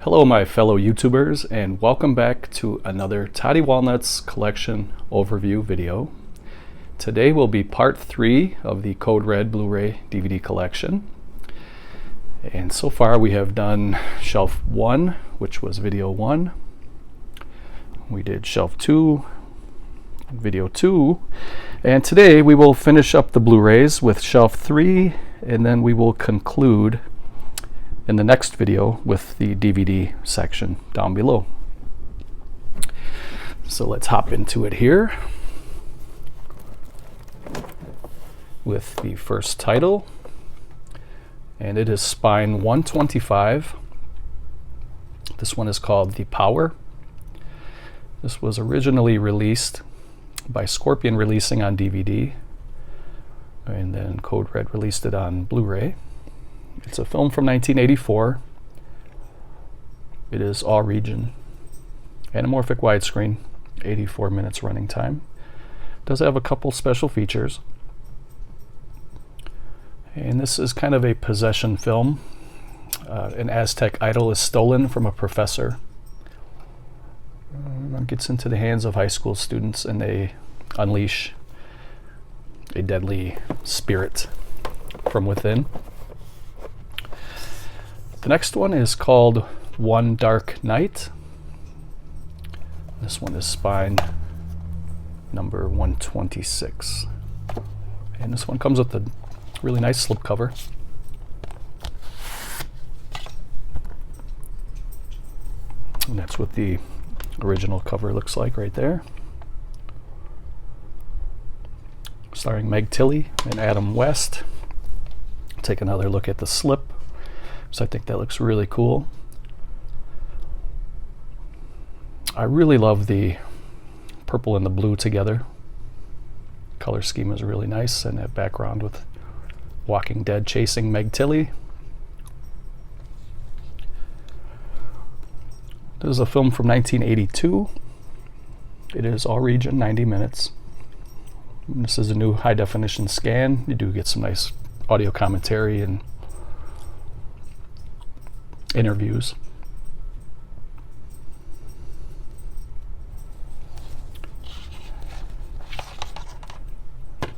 Hello my fellow YouTubers, and welcome back to another Toddy Walnuts collection overview video. Today will be part 3 of the Code Red Blu-ray DVD collection. And so far we have done shelf 1, which was video 1. We did shelf 2, video 2. And today we will finish up the Blu-rays with shelf 3, and then we will conclude in the next video with the DVD section down below. So let's hop into it here with the first title, and it is Spine 125. This one is called The Power. This was originally released by Scorpion Releasing on DVD, and then Code Red released it on Blu-ray. It's a film from 1984. It is all region, anamorphic widescreen, 84 minutes running time. Does have a couple special features. And this is kind of a possession film. An Aztec idol is stolen from a professor. Gets into the hands of high school students, and they unleash a deadly spirit from within. The next one is called One Dark Night. This one is Spine number 126. And this one comes with a really nice slipcover. And that's what the original cover looks like right there. Starring Meg Tilly and Adam West. Take another look at the slip. So I think that looks really cool. I really love the purple and the blue together. Color scheme is really nice, and that background with Walking Dead chasing Meg Tilly. This is a film from 1982. It is all region, 90 minutes. This is a new high definition scan. You do get some nice audio commentary and interviews.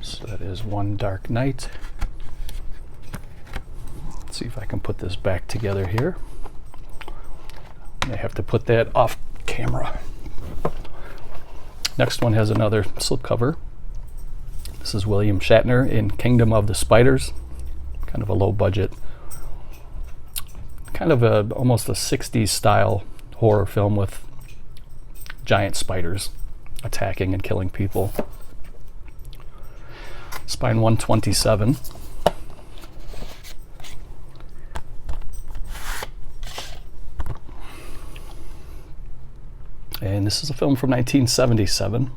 So that is One Dark Night. Let's see if I can put this back together here. I have to put that off camera. Next one has another slipcover. This is William Shatner in Kingdom of the Spiders. Kind of a low budget, kind of almost a 60s style horror film with giant spiders attacking and killing people. Spine 127. And this is a film from 1977.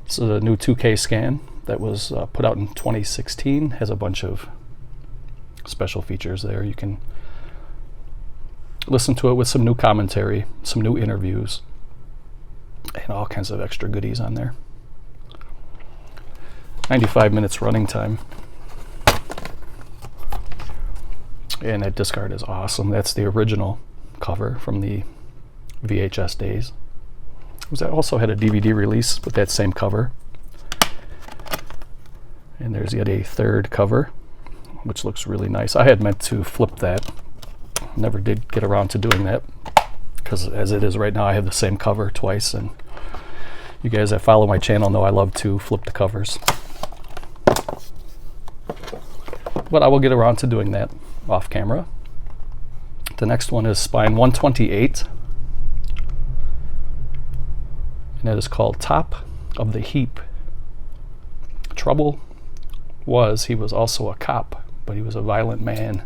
This is a new 2K scan that was put out in 2016. Has a bunch of special features there. You can listen to it with some new commentary, some new interviews, and all kinds of extra goodies on there. 95 minutes running time. And that disc art is awesome. That's the original cover from the VHS days. It also had a DVD release with that same cover. And there's yet a third cover, which looks really nice. I had meant to flip that. Never did get around to doing that, because as it is right now, I have the same cover twice, and you guys that follow my channel know I love to flip the covers. But I will get around to doing that off camera. The next one is Spine 128. And it is called Top of the Heap. Trouble was he was also a cop, but he was a violent man.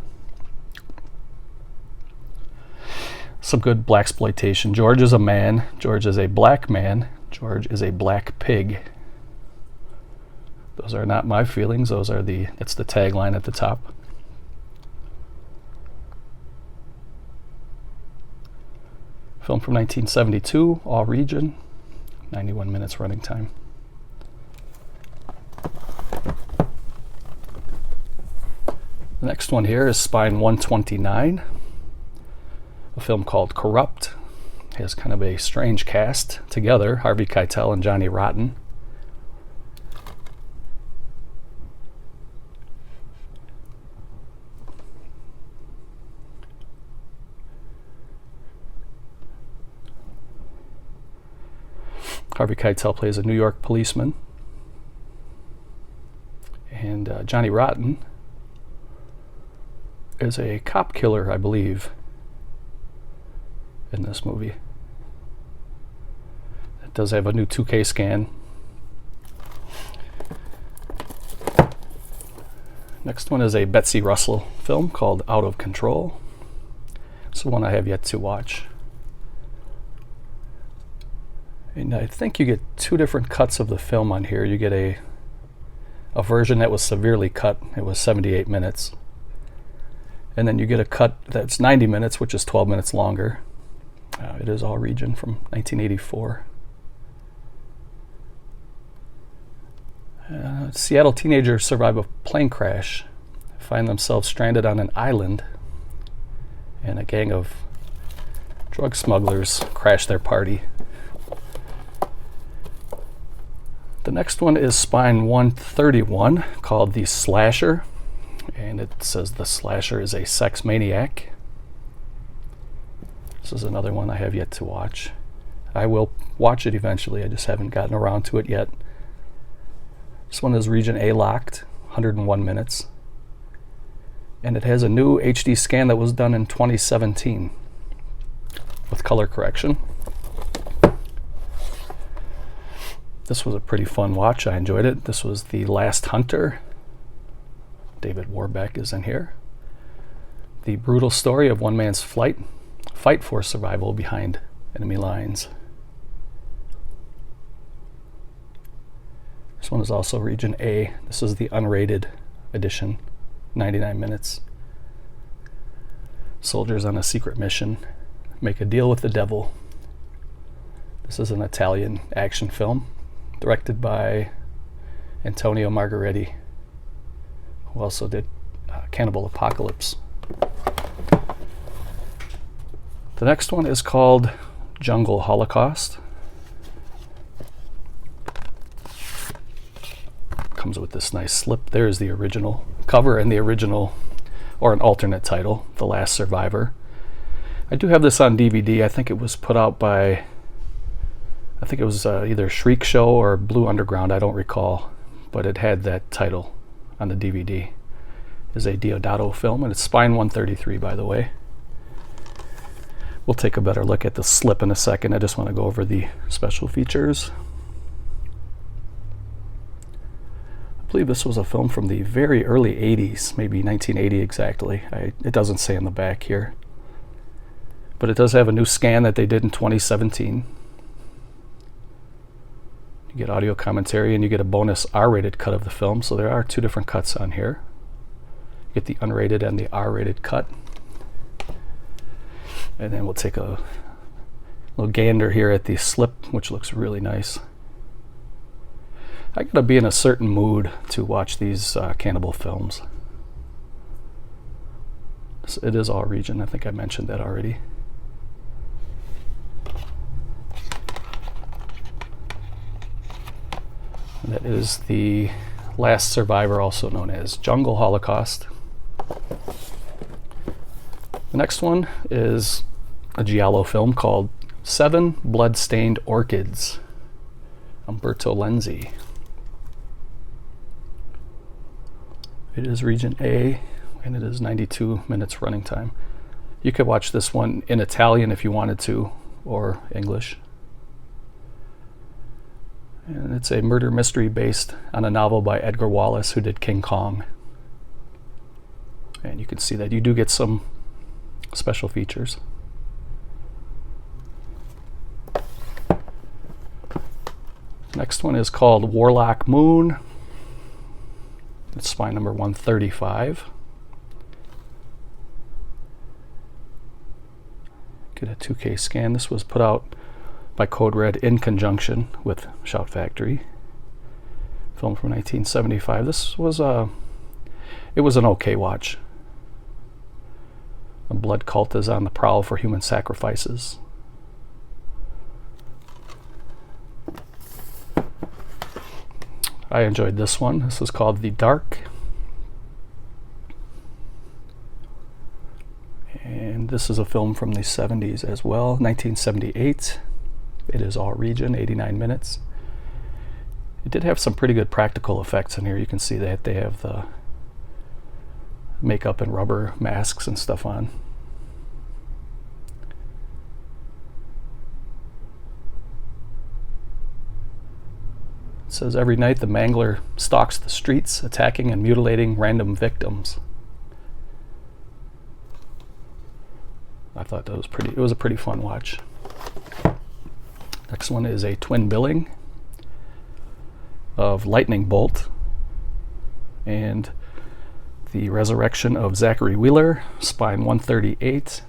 Some good blaxploitation. George is a man. George is a black man. George is a black pig. Those are not my feelings. That's the tagline at the top. Film from 1972, all region, 91 minutes running time. The next one here is Spine 129, a film called Corrupt. It has kind of a strange cast together, Harvey Keitel and Johnny Rotten. Harvey Keitel plays a New York policeman, and Johnny Rotten is a cop killer, I believe, in this movie. It does have a new 2K scan. Next one is a Betsy Russell film called Out of Control. It's the one I have yet to watch. And I think you get two different cuts of the film on here. You get a version that was severely cut. It was 78 minutes. And then you get a cut that's 90 minutes, which is 12 minutes longer. It is all region from 1984. Seattle teenagers survive a plane crash, find themselves stranded on an island, and a gang of drug smugglers crash their party. The next one is Spine 131, called The Slasher, and it says the slasher is a sex maniac. This is another one I have yet to watch. I will watch it eventually, I just haven't gotten around to it yet. This one is Region A locked, 101 minutes. And it has a new HD scan that was done in 2017 with color correction. This was a pretty fun watch. I enjoyed it. This was The Last Hunter. David Warbeck is in here. The brutal story of one man's fight for survival behind enemy lines. This one is also Region A. This is the unrated edition, 99 minutes. Soldiers on a secret mission make a deal with the devil. This is an Italian action film directed by Antonio Margheriti, who also did Cannibal Apocalypse. The next one is called Jungle Holocaust. Comes with this nice slip. There's the original cover and the original, or an alternate title, The Last Survivor. I do have this on DVD. I think it was put out by, I think it was either Shriek Show or Blue Underground, I don't recall, but it had that title on the DVD. It's a Deodato film, and it's Spine 133, by the way. We'll take a better look at the slip in a second. I just want to go over the special features. I believe this was a film from the very early 80s, maybe 1980 exactly. It doesn't say on the back here. But it does have a new scan that they did in 2017. You get audio commentary and you get a bonus R-rated cut of the film, so there are two different cuts on here. You get the unrated and the R-rated cut. And then we'll take a little gander here at the slip, which looks really nice. I gotta be in a certain mood to watch these cannibal films. It is all region, I think I mentioned that already. And that is The Last Survivor, also known as Jungle Holocaust. The next one is a giallo film called Seven Blood-Stained Orchids, Umberto Lenzi. It is Region A, and it is 92 minutes running time. You could watch this one in Italian if you wanted to, or English. And it's a murder mystery based on a novel by Edgar Wallace, who did King Kong. And you can see that you do get some special features. Next one is called Warlock Moon. It's spine number 135. Get a 2K scan. This was put out by Code Red in conjunction with Shout Factory. Film from 1975. This was it was an okay watch. A blood cult is on the prowl for human sacrifices. I enjoyed this one. This is called The Dark. And this is a film from the 70s as well, 1978. It is all region, 89 minutes. It did have some pretty good practical effects in here. You can see that they have the makeup and rubber masks and stuff on. It says every night the Mangler stalks the streets, attacking and mutilating random victims. I thought that was it was a pretty fun watch. Next one is a twin billing of Lightning Bolt and The Resurrection of Zachary Wheeler, Spine 138.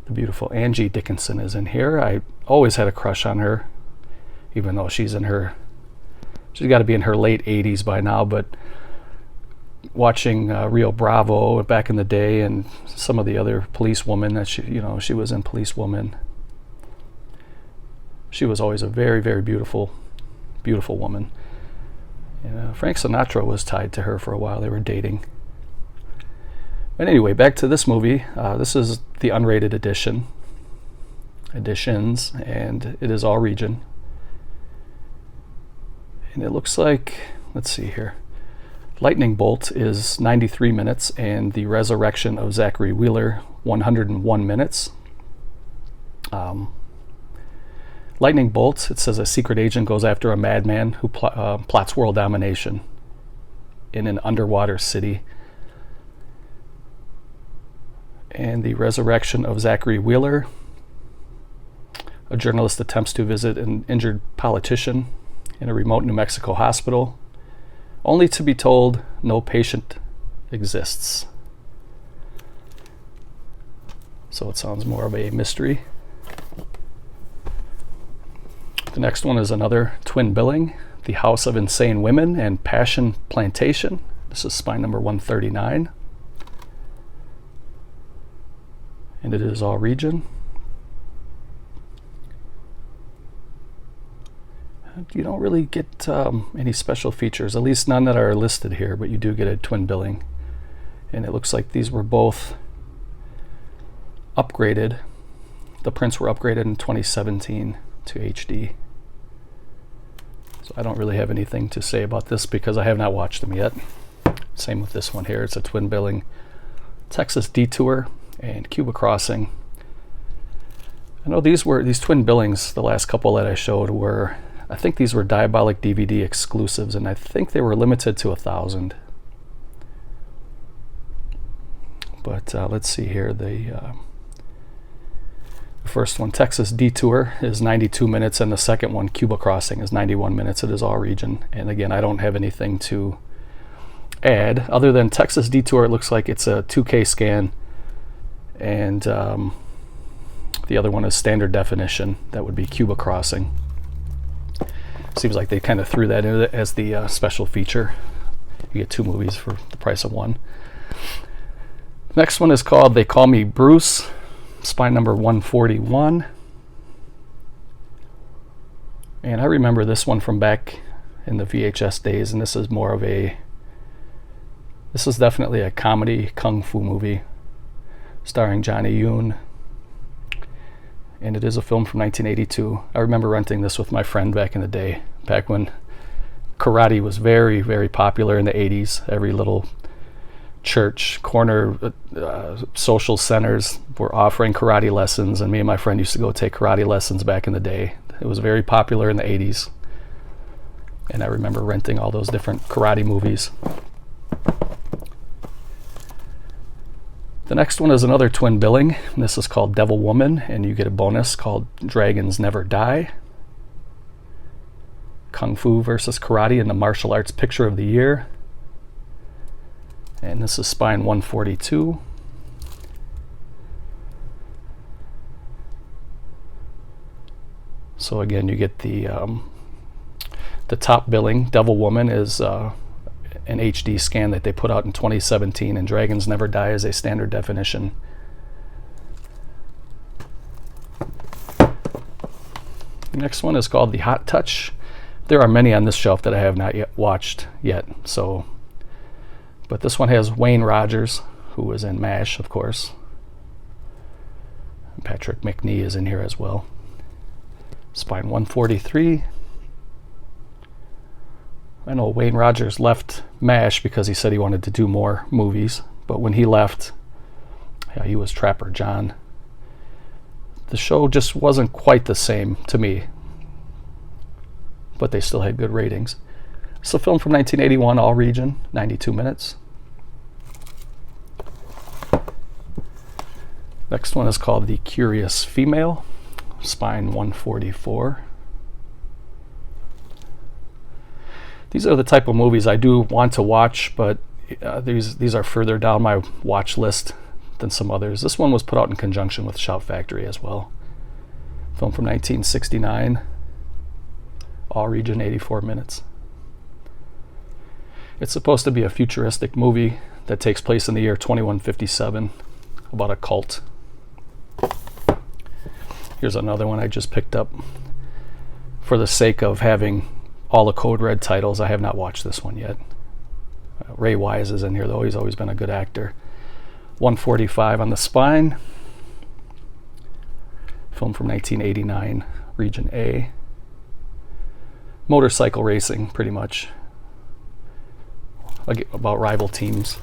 The beautiful Angie Dickinson is in here. I always had a crush on her, even though she's got to be in her late 80s by now, but watching Rio Bravo back in the day and some of the other policewomen that she was in Policewoman. She was always a very, very beautiful woman. And, Frank Sinatra was tied to her for a while. They were dating. But anyway, back to this movie. This is the unrated editions, and it is all region. And it looks like, let's see here. Lightning Bolt is 93 minutes, and The Resurrection of Zachary Wheeler, 101 minutes. Lightning Bolt, it says a secret agent goes after a madman who plots world domination in an underwater city. And The Resurrection of Zachary Wheeler, a journalist attempts to visit an injured politician in a remote New Mexico hospital, only to be told no patient exists. So it sounds more of a mystery. The next one is another twin billing, The House of Insane Women and Passion Plantation. This is spine number 139. And it is all region. You don't really get any special features, at least none that are listed here, but you do get a twin billing. And it looks like these were both upgraded. The prints were upgraded in 2017 to HD. So I don't really have anything to say about this because I have not watched them yet. Same with this one here. It's a twin billing. Texas Detour and Cuba Crossing. I know these twin billings, the last couple that I showed were, I think these were Diabolic DVD exclusives, and I think they were limited to 1,000. But let's see here. The first one, Texas Detour, is 92 minutes, and the second one, Cuba Crossing, is 91 minutes. It is all region. And again, I don't have anything to add other than Texas Detour. It looks like it's a 2K scan, and the other one is standard definition. That would be Cuba Crossing. Seems like they kind of threw that in as the special feature. You get two movies for the price of one. Next one is called They Call Me Bruce, spine number 141. And I remember this one from back in the VHS days, and this is definitely a comedy kung fu movie starring Johnny Yoon. And it is a film from 1982. I remember renting this with my friend back in the day, back when karate was very, very popular in the 80s. Every little church, corner, social centers were offering karate lessons, and me and my friend used to go take karate lessons back in the day. It was very popular in the 80s. And I remember renting all those different karate movies. The next one is another twin billing. This is called Devil Woman, and you get a bonus called Dragons Never Die. Kung Fu versus Karate in the Martial Arts Picture of the Year. And this is spine 142. So again, you get the top billing. Devil Woman is an HD scan that they put out in 2017, and Dragons Never Die is a standard definition. The next one is called The Hot Touch. There are many on this shelf that I have not yet watched yet, but this one has Wayne Rogers, who was in MASH, of course. Patrick McNee is in here as well. Spine 143. I know Wayne Rogers left MASH because he said he wanted to do more movies, but when he left, yeah, he was Trapper John. The show just wasn't quite the same to me, but they still had good ratings. It's a film from 1981, all region, 92 minutes. Next one is called The Curious Female, spine 144. These are the type of movies I do want to watch, but these are further down my watch list than some others. This one was put out in conjunction with Shout Factory as well. Film from 1969, all region, 84 minutes. It's supposed to be a futuristic movie that takes place in the year 2157 about a cult. Here's another one I just picked up for the sake of having all the Code Red titles. I have not watched this one yet. Ray Wise is in here though. He's always been a good actor. 145 on the spine. Film from 1989, region A. Motorcycle racing, pretty much. About rival teams.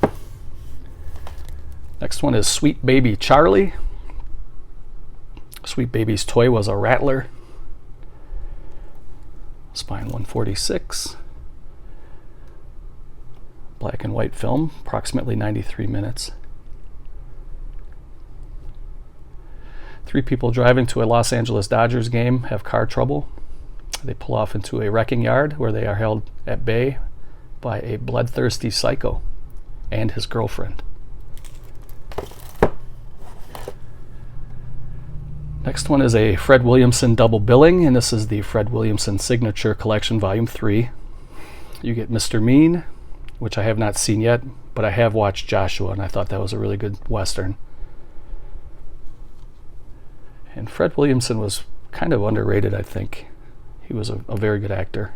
Next one is Sweet Baby Charlie. Sweet Baby's toy was a rattler. Spine 146. Black and white film, approximately 93 minutes. 3 people driving to a Los Angeles Dodgers game have car trouble. They pull off into a wrecking yard where they are held at bay by a bloodthirsty psycho and his girlfriend. Next one is a Fred Williamson double billing, and this is the Fred Williamson Signature Collection Volume 3. You get Mr. Mean, which I have not seen yet, but I have watched Joshua, and I thought that was a really good Western. And Fred Williamson was kind of underrated, I think. He was a very good actor.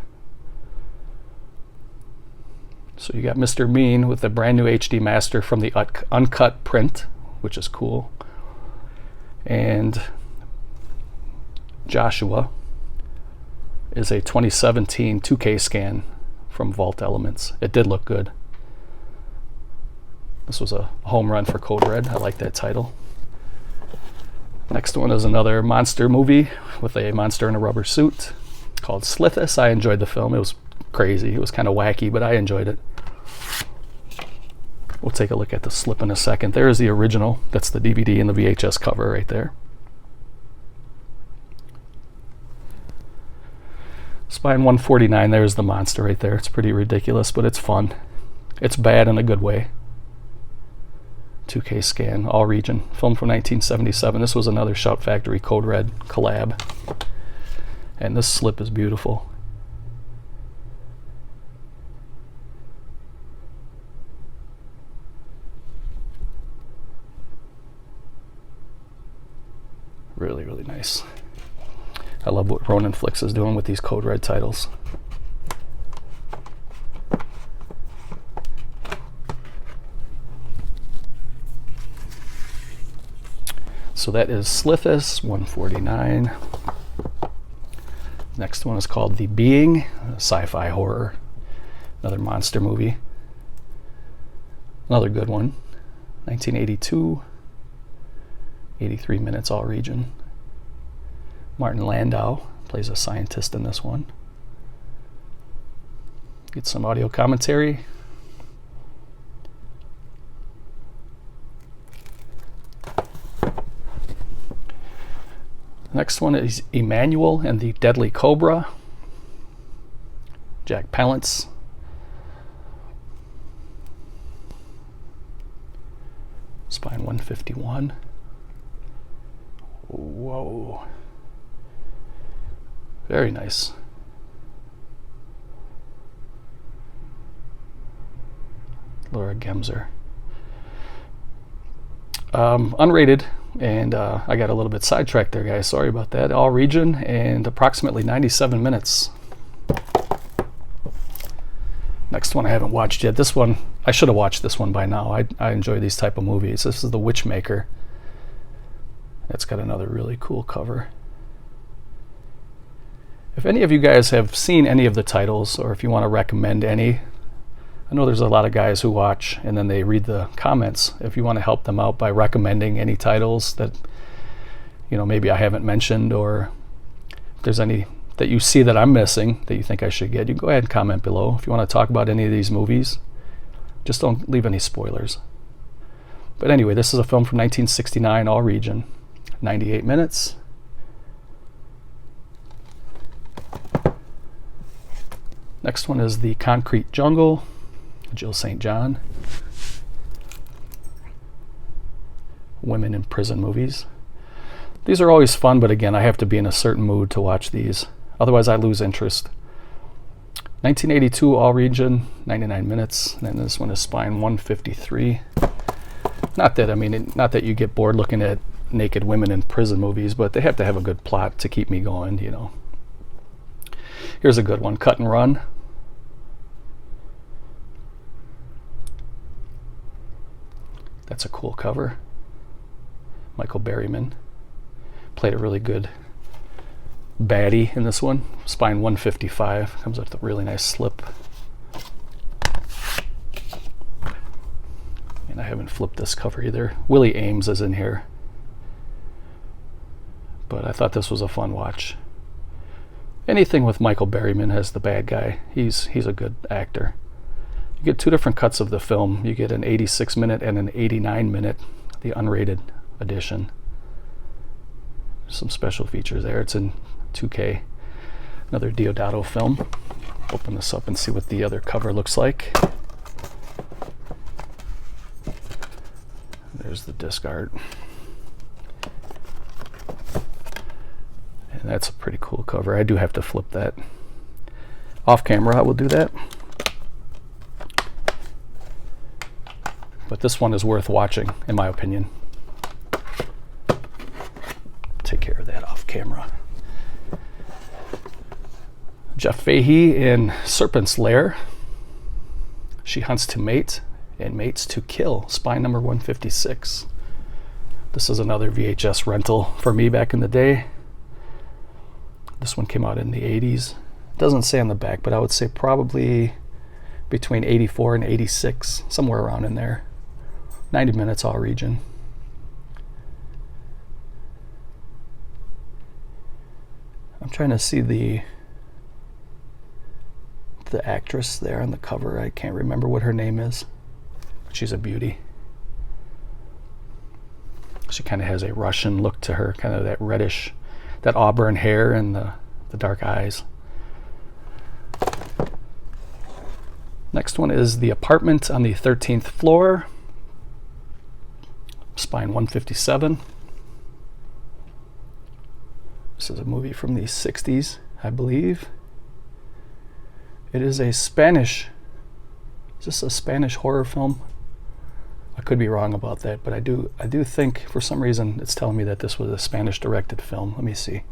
So you got Mr. Mean with the brand new HD master from the uncut print, which is cool. And Joshua is a 2017 2K scan from Vault Elements. It did look good. This was a home run for Code Red. I like that title. Next one is another monster movie with a monster in a rubber suit called Slithus. I enjoyed the film. It was crazy. It was kind of wacky, but I enjoyed it. We'll take a look at the slip in a second. There is the original. That's the DVD and the VHS cover right there. Spine 149, there's the monster right there. It's pretty ridiculous, but it's fun. It's bad in a good way. 2K scan, all region. Film from 1977. This was another Shout Factory Code Red collab. And this slip is beautiful. Really, really nice. I love what Ronin Flicks is doing with these Code Red titles. So that is Slithus 149. Next one is called The Being, a sci-fi horror. Another monster movie. Another good one. 1982. 83 minutes, all region. Martin Landau plays a scientist in this one. Get some audio commentary. Next one is Emmanuel and the Deadly Cobra. Jack Palance. Spine 151. Whoa. Very nice. Laura Gemser. Unrated, and I got a little bit sidetracked there, guys. Sorry about that. All region and approximately 97 minutes. Next one I haven't watched yet. This one, I should have watched this one by now. I enjoy these type of movies. This is The Witchmaker. It's got another really cool cover. If any of you guys have seen any of the titles, or if you want to recommend any, I know there's a lot of guys who watch and then they read the comments. If you want to help them out by recommending any titles that, you know, maybe I haven't mentioned, or if there's any that you see that I'm missing that you think I should get, you can go ahead and comment below. If you want to talk about any of these movies, just don't leave any spoilers. But anyway, this is a film from 1969, all region, 98 minutes. Next one is The Concrete Jungle, Jill St. John. Women in prison movies. These are always fun, but again, I have to be in a certain mood to watch these. Otherwise, I lose interest. 1982, all region, 99 minutes. And then this one is Spine 153. Not that you get bored looking at naked women in prison movies, but they have to have a good plot to keep me going, you know. Here's a good one, Cut and Run. That's a cool cover. Michael Berryman played a really good baddie in this one. Spine 155, comes with a really nice slip. And I haven't flipped this cover either. Willie Ames is in here. But I thought this was a fun watch. Anything with Michael Berryman as the bad guy, he's a good actor. You get two different cuts of the film. You get an 86-minute and an 89-minute, the unrated edition. Some special features there. It's in 2K. Another Deodato film. Open this up and see what the other cover looks like. There's the disc art. And that's a pretty cool cover. I do have to flip that. Off camera, I will do that. But this one is worth watching, in my opinion. Take care of that off camera. Jeff Fahey in Serpent's Lair. She hunts to mate and mates to kill. Spine number 156. This is another VHS rental for me back in the day. This one came out in the 80s. It doesn't say on the back, but I would say probably between 84 and 86, somewhere around in there. 90 minutes, all region. I'm trying to see the actress there on the cover. I can't remember what her name is. She's a beauty. She kind of has a Russian look to her, kind of that reddish, that auburn hair and the dark eyes. Next one is The Apartment on the 13th Floor. Spine 157. This is a movie from the 60s, I believe. It is a Spanish, is this a Spanish horror film? I could be wrong about that, but I do think for some reason it's telling me that this was a Spanish directed film. Let me see.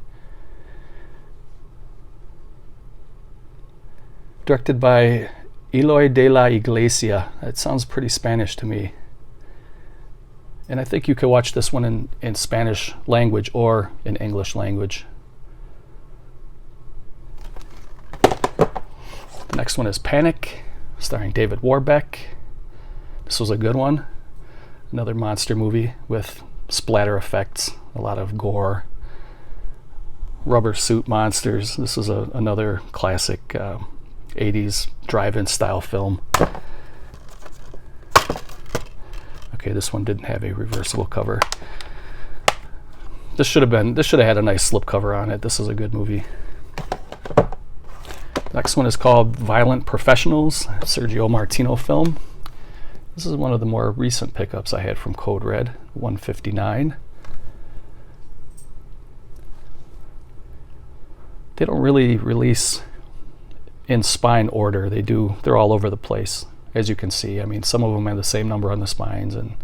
Directed by Eloy de la Iglesia. That sounds pretty Spanish to me. And I think you could watch this one in Spanish language or in English language. The next one is Panic, starring David Warbeck. This was a good one. Another monster movie with splatter effects, a lot of gore, rubber suit monsters. This is another classic 80s drive-in style film. Okay, this one didn't have a reversible cover. This should have had a nice slip cover on it. This is a good movie. Next one is called Violent Professionals, Sergio Martino film. This is one of the more recent pickups I had from Code Red, 159. They don't really release in spine order. They're all over the place. as you can see. I mean, some of them have the same number on the spines, and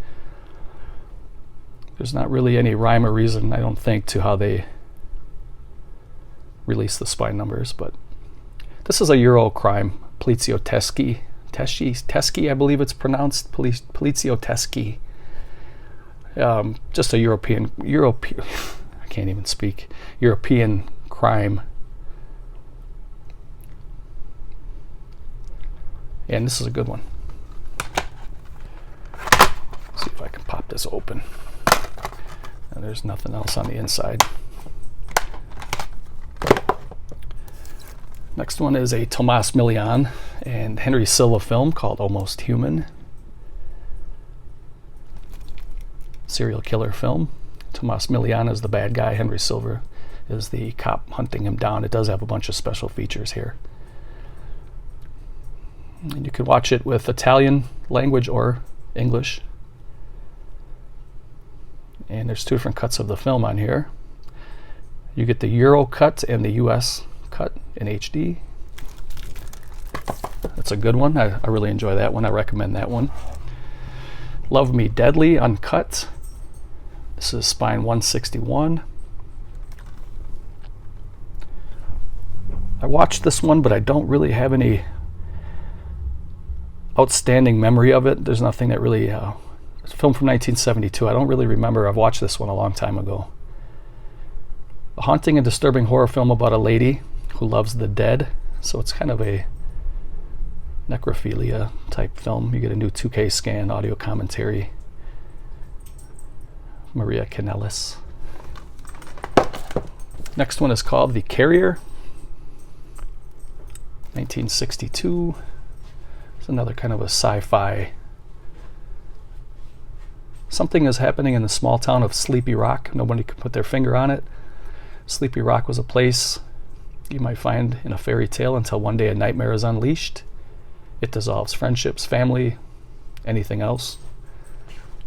there's not really any rhyme or reason, I don't think, to how they release the spine numbers. But this is a Euro crime, Exploitation. Teschi, I believe it's pronounced, Exploitation. Just a European, I can't even speak, European crime. And this is a good one. Let's see if I can pop this open. And there's nothing else on the inside. Next one is a Tomas Milian and Henry Silva film called Almost Human. Serial killer film. Tomas Milian is the bad guy. Henry Silva is the cop hunting him down. It does have a bunch of special features here. And you can watch it with Italian language or English. And there's two different cuts of the film on here. You get the Euro cut and the US cut in HD. That's a good one. I really enjoy that one. I recommend that one. Love Me Deadly uncut. This is spine 161. I watched this one, but I don't really have any outstanding memory of it. There's nothing that really it's a film from 1972. I don't really remember. I've watched this one a long time ago. A haunting and disturbing horror film about a lady who loves the dead. So it's kind of a necrophilia type film. You get a new 2K scan, audio commentary. Maria Kanellis. Next one is called The Carrier, 1962. It's another kind of a sci-fi. Something is happening in the small town of Sleepy Rock. Nobody can put their finger on it. Sleepy Rock was a place you might find in a fairy tale until one day a nightmare is unleashed. It dissolves friendships, family, anything else.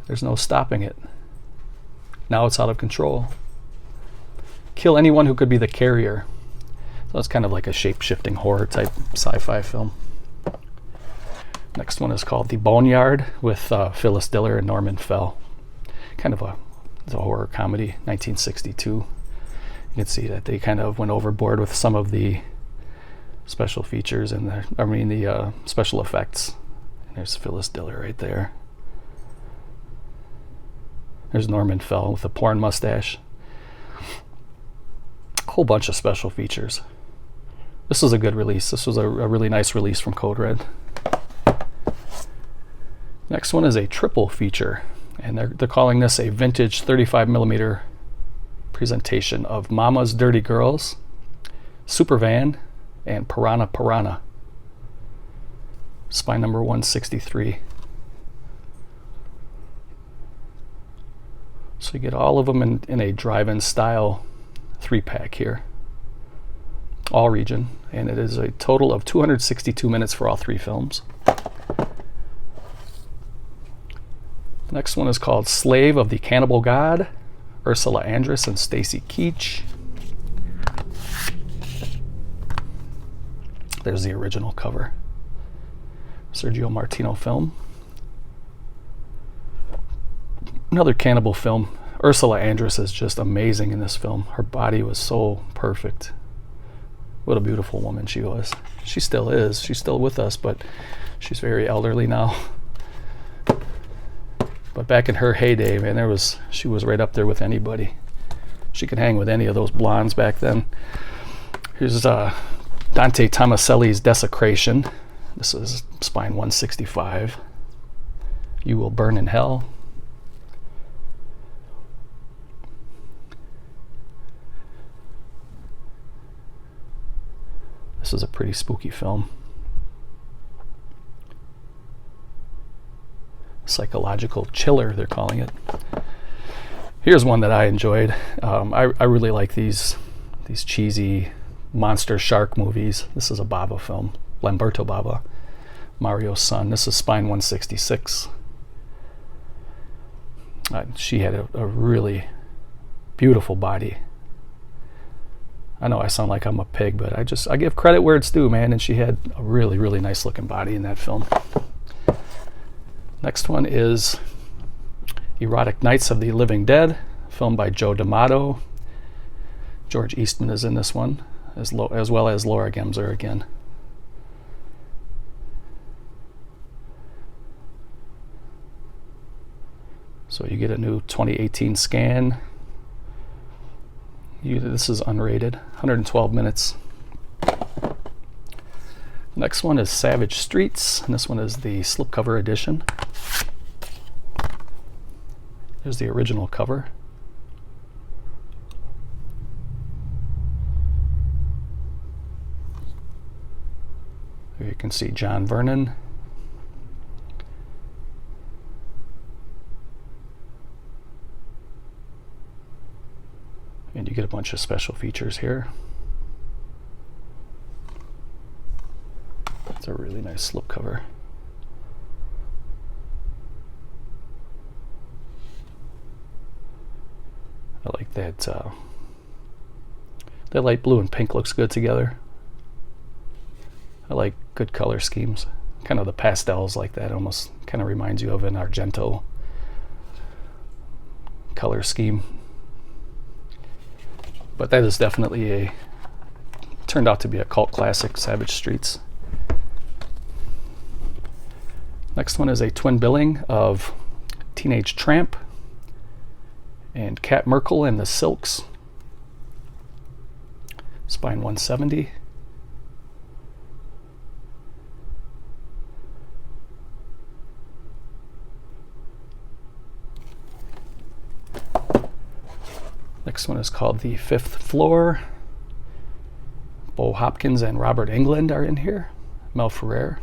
There's no stopping it. Now it's out of control. Kill anyone who could be the carrier. So it's kind of like a shape-shifting horror type sci-fi film. Next one is called The Boneyard with Phyllis Diller and Norman Fell. Kind of it's a horror comedy, 1962. You can see that they kind of went overboard with some of the special features and the special effects. And there's Phyllis Diller right there. There's Norman Fell with a porn mustache. A whole bunch of special features. This was a good release. This was a really nice release from Code Red. Next one is a triple feature, and they're calling this a vintage 35mm presentation of Mama's Dirty Girls, Supervan, and Piranha Piranha. Spine number 163. So you get all of them in a drive-in style 3-pack here. All region, and it is a total of 262 minutes for all 3 films. The next one is called Slave of the Cannibal God, Ursula Andress and Stacy Keach. There's the original cover. Sergio Martino film. Another cannibal film. Ursula Andress is just amazing in this film. Her body was so perfect. What a beautiful woman she was. She still is. She's still with us, but she's very elderly now. But back in her heyday, man, she was right up there with anybody. She could hang with any of those blondes back then. Here's Dante Tomaselli's Desecration. This is spine 165. You Will Burn in Hell. This is a pretty spooky film. Psychological chiller, they're calling it. Here's one that I enjoyed. I really like these cheesy monster shark movies. This is a Bava film, Lamberto Bava, Mario's son. This is spine 166. She had a really beautiful body. I know I sound like I'm a pig, but I give credit where it's due, man. And she had a really, really nice looking body in that film. Next one is Erotic Nights of the Living Dead, filmed by Joe D'Amato. George Eastman is in this one, as well as Laura Gemser again. So you get a new 2018 scan. This is unrated, 112 minutes. Next one is Savage Streets, and this one is the slipcover edition. There's the original cover. Here you can see John Vernon. And you get a bunch of special features here. It's a really nice slipcover. I like that. That light blue and pink looks good together. I like good color schemes. Kind of the pastels like that almost kind of reminds you of an Argento color scheme. But that is definitely turned out to be a cult classic, Savage Streets. Next one is a twin billing of Teenage Tramp and Cat Merkel and the Silks. Spine 170. Next one is called The Fifth Floor. Bo Hopkins and Robert Englund are in here. Mel Ferrer.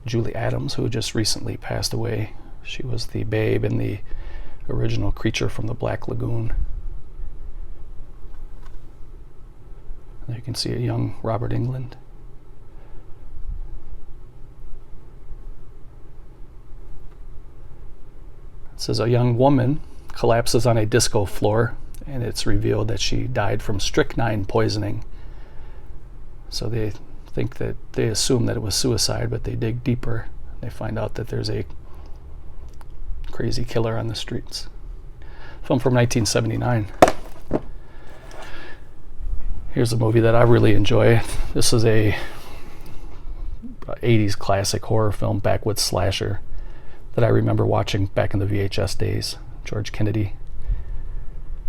Julie Adams, who just recently passed away. She was the babe in the original Creature from the Black Lagoon. There you can see a young Robert Englund. It says a young woman collapses on a disco floor, and it's revealed that she died from strychnine poisoning. So they assume that it was suicide, but they dig deeper. They find out that there's a crazy killer on the streets. Film from 1979. Here's a movie that I really enjoy. This is a 80s classic horror film, backwoods slasher, that I remember watching back in the VHS days. George Kennedy,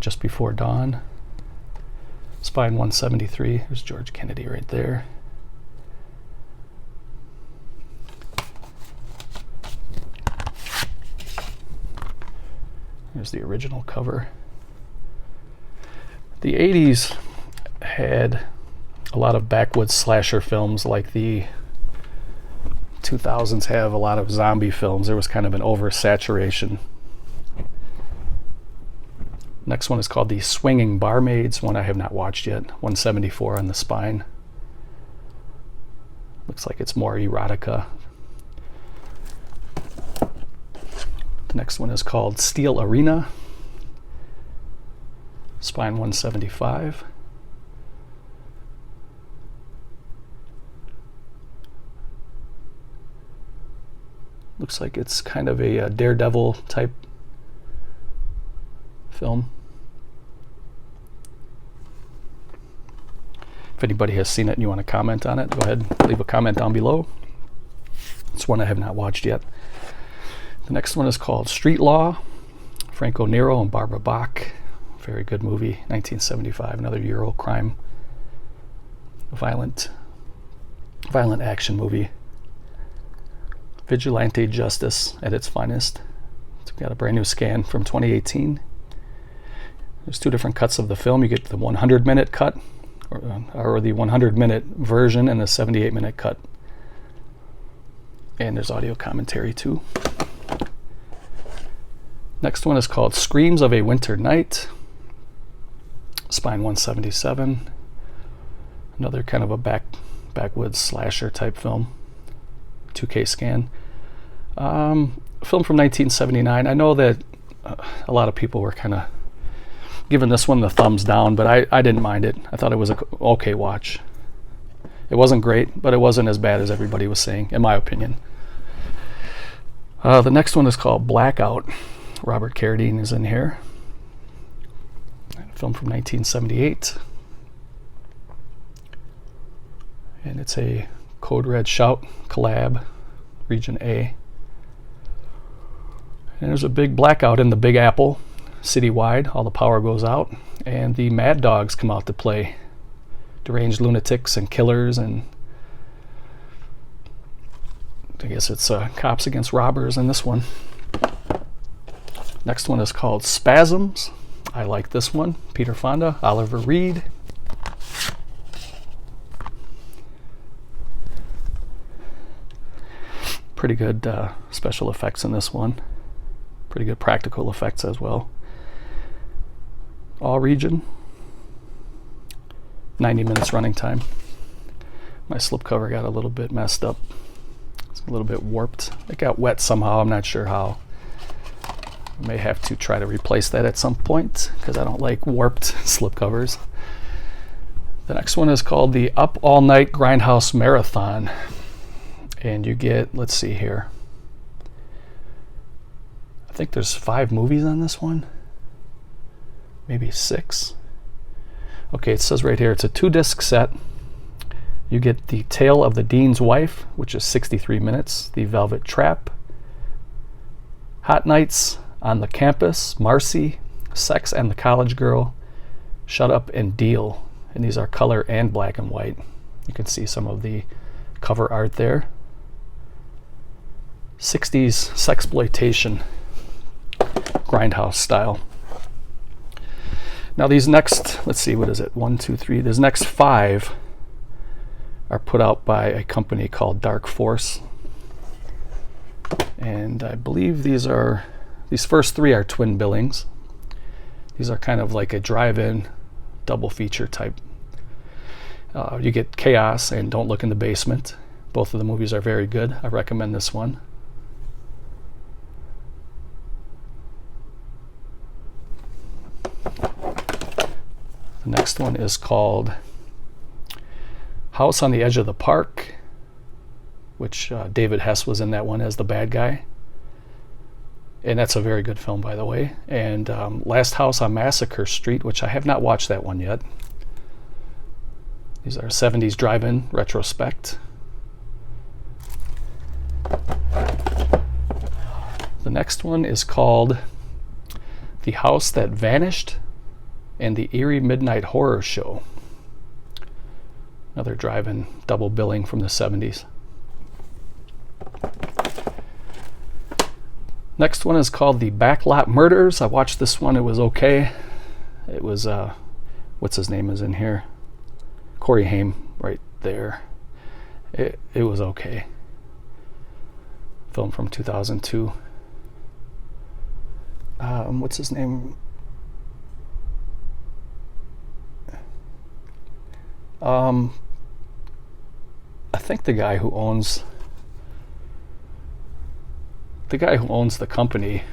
Just Before Dawn. Spine 173. There's George Kennedy right there. Here's the original cover. The 80s had a lot of backwoods slasher films, like the 2000s have a lot of zombie films. There was kind of an oversaturation. Next one is called The Swinging Barmaids, one I have not watched yet. 174 on the spine. Looks like it's more erotica. The next one is called Steel Arena. Spine 175. Looks like it's kind of a Daredevil type film. If anybody has seen it and you want to comment on it, go ahead and leave a comment down below. It's one I have not watched yet. The next one is called Street Law. Franco Nero and Barbara Bach. Very good movie, 1975. Another Euro crime, violent action movie. Vigilante justice at its finest. It's got a brand new scan from 2018. There's two different cuts of the film. You get the 100-minute cut, or the 100-minute version, and the 78-minute cut. And there's audio commentary too. Next one is called Screams of a Winter Night. Spine 177. Another kind of a backwoods slasher type film. 2K scan. Film from 1979. I know that a lot of people were kind of giving this one the thumbs down, but I didn't mind it. I thought it was an okay watch. It wasn't great, but it wasn't as bad as everybody was saying, in my opinion. The next one is called Blackout. Robert Carradine is in here. A film from 1978. And it's a Code Red Shout collab, Region A. And there's a big blackout in the Big Apple, citywide. All the power goes out, and the Mad Dogs come out to play. Deranged lunatics and killers, and I guess it's cops against robbers in this one. Next one is called Spasms. I like this one. Peter Fonda, Oliver Reed. Pretty good special effects in this one. Pretty good practical effects as well. All region. 90 minutes running time. My slipcover got a little bit messed up. It's a little bit warped. It got wet somehow. I'm not sure how. I may have to try to replace that at some point because I don't like warped slipcovers. The next one is called the Up All Night Grindhouse Marathon. And you get, let's see here. I think there's 5 movies on this one. Maybe 6. Okay, it says right here it's a 2-disc set. You get The Tale of the Dean's Wife, which is 63 minutes. The Velvet Trap. Hot Nights on the Campus. Marcy. Sex and the College Girl. Shut Up and Deal. And these are color and black and white. You can see some of the cover art there. 60s sexploitation. Grindhouse style. Now these next, let's see, what is it? 1, 2, 3. These next 5 are put out by a company called Dark Force. And I believe these first 3 are twin billings. These are kind of like a drive-in double feature type. You get Chaos and Don't Look in the Basement. Both of the movies are very good. I recommend this one. The next one is called House on the Edge of the Park, which David Hess was in that one as the bad guy. And that's a very good film, by the way. And Last House on Massacre Street, which I have not watched that one yet. These are 70s drive-in retrospect. The next one is called The House That Vanished and the Eerie Midnight Horror Show. Another drive-in double billing from the 70s. Next one is called The Backlot Murders. I watched this one. It was okay. It was, what's his name is in here? Corey Haim right there. It was okay. Film from 2002. What's his name? I think the guy who owns the company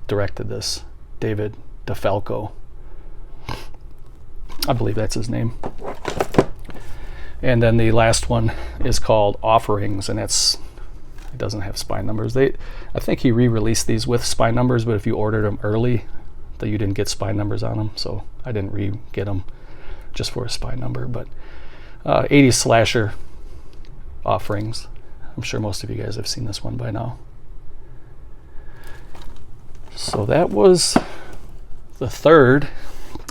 directed this. David DeFalco. I believe that's his name. And then the last one is called Offerings, and it doesn't have spine numbers. I think he re-released these with spine numbers, but if you ordered them early, that you didn't get spine numbers on them, so I didn't re-get them just for a spine number. But 80s slasher Offerings. I'm sure most of you guys have seen this one by now. So that was the third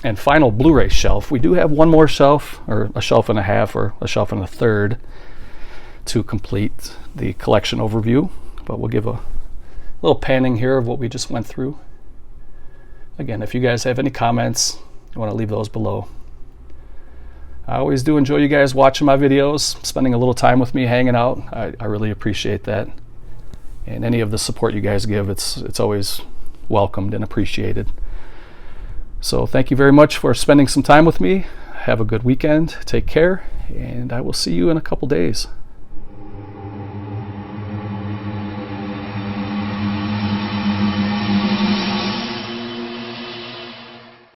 and final Blu-ray shelf. We do have one more shelf, or a shelf and a half, or a shelf and a third to complete the collection overview, but we'll give a little panning here of what we just went through. Again, if you guys have any comments, you want to leave those below. I always do enjoy you guys watching my videos, spending a little time with me, hanging out. I really appreciate that. And any of the support you guys give, it's always welcomed and appreciated. So thank you very much for spending some time with me. Have a good weekend. Take care, and I will see you in a couple days.